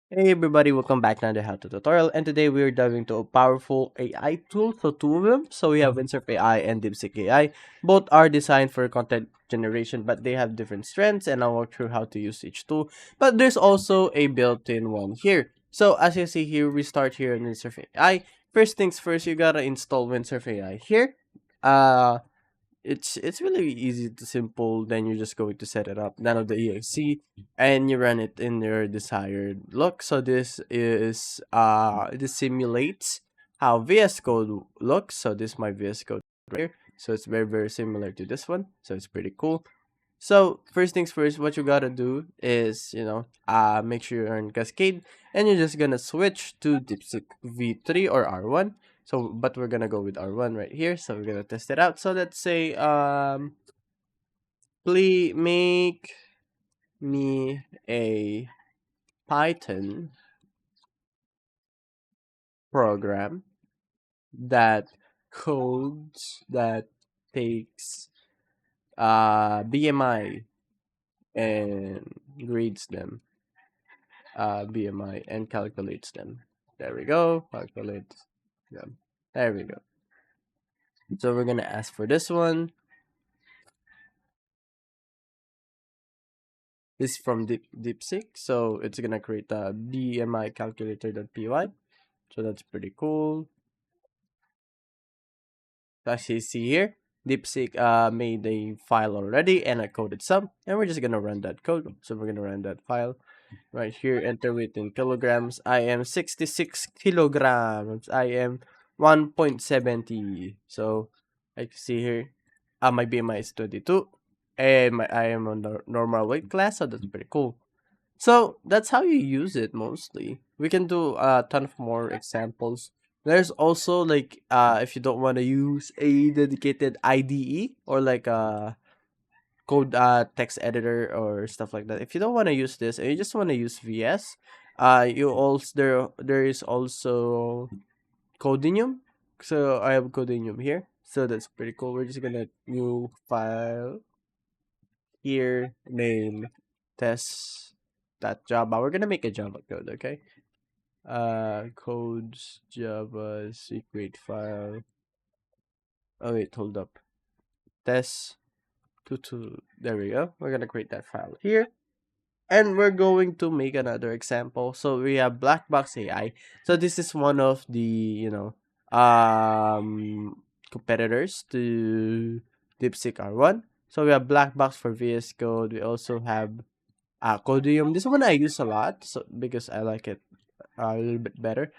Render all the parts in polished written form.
Hey everybody, welcome back to another how to tutorial, and today we're diving into a powerful AI tool. So two of them. So we have Windsurf AI and DeepSeek AI. Both are designed for content generation, but they have different strengths, and I'll walk through how to use each tool. But there's also a built-in one here. So as you see here, we start here in Windsurf AI. First things first, you gotta install Windsurf AI here. Uh, it's really easy to simple. Then you're just going to set it up, download the exe, and you run it in your desired look. So this simulates how VS Code looks. So this is my VS Code right here. So it's very similar to this one. So it's pretty cool. So first things first, what you gotta do is make sure you're in Cascade, and you're just gonna switch to DeepSeek V3 or R1. So but we're gonna go with R1 right here. So we're gonna test it out. So let's say please make me a Python program that codes that takes BMI and grades them. BMI and calculates them. There we go. Calculates them. There we go. So we're gonna ask for this one. This is from DeepSeek. So it's gonna create a BMI calculator.py. So that's pretty cool. So as you see here, DeepSeek made a file already and I coded some, and we're just gonna run that code. So we're gonna run that file. Right here, enter weight in kilograms. I am 66 kilograms. I am 1.70. So, like you see here, my BMI is 22. And I am on the normal weight class, so that's pretty cool. So, that's how you use it mostly. We can do a ton of more examples. There's also like, if you don't want to use a dedicated IDE or like a code text editor or stuff like that. If you don't want to use this and you just want to use VS, you also there is also Codinium. So I have Codinium here. So that's pretty cool. We're just gonna new file here name test that Java. We're gonna make a Java code, okay? Codes Java secret file. Oh wait, hold up. Test to there we go. We're gonna create that file here. And we're going to make another example. So we have black box AI. So this is one of the competitors to DeepSeek R1. So we have black box for VS Code. We also have Codium. This one I use a lot, so because I like it a little bit better.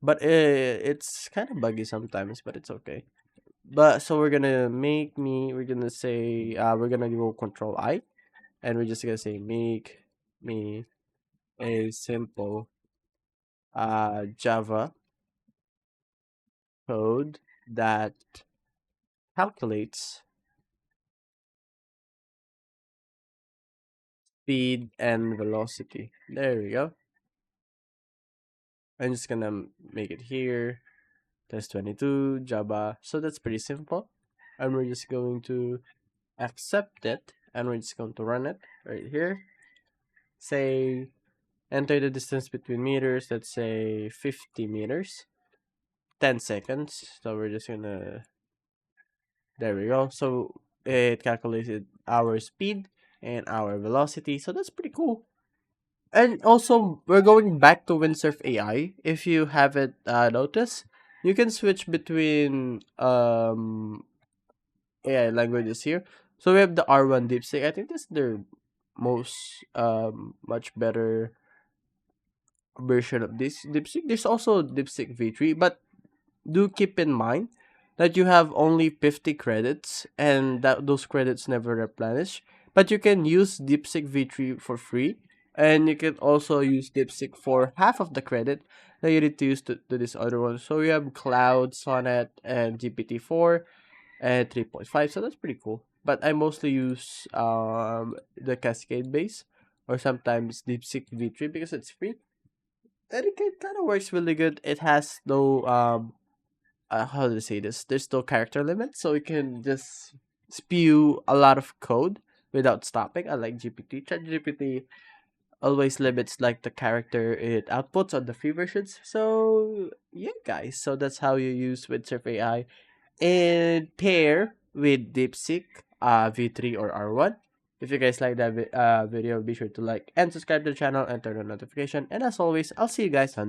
But it's kind of buggy sometimes, but it's okay. But so we're gonna say we're gonna go Control I, and we're just gonna say make me a simple Java code that calculates speed and velocity. There we go. I'm just gonna make it here. Test 22 Java. So that's pretty simple. And we're just going to accept it, and we're just going to run it right here. Say enter the distance between meters. Let's say 50 meters. 10 seconds. So we're just gonna there we go. So it calculated our speed and our velocity. So that's pretty cool. And also, we're going back to Windsurf AI. If you haven't noticed, you can switch between AI languages here. So we have the R1 DeepSeek. I think that's their most much better version of this DeepSeek. There's also DeepSeek V3, but do keep in mind that you have only 50 credits and that those credits never replenish. But you can use DeepSeek V3 for free, and you can also use DeepSeek for half of the credit that you need to use to this other one. So we have Cloud, Sonnet, and GPT-4 and 3.5. So that's pretty cool. But I mostly use the Cascade base or sometimes DeepSeek V3 because it's free. And it kind of works really good. It has no how to say this? There's no character limit, so you can just spew a lot of code without stopping. Unlike GPT, ChatGPT, always limits like the character it outputs on the free versions. So yeah, guys. So that's how you use Windsurf AI and pair with DeepSeek V3 or R1. If you guys like that video, be sure to like and subscribe to the channel and turn on notification. And as always, I'll see you guys on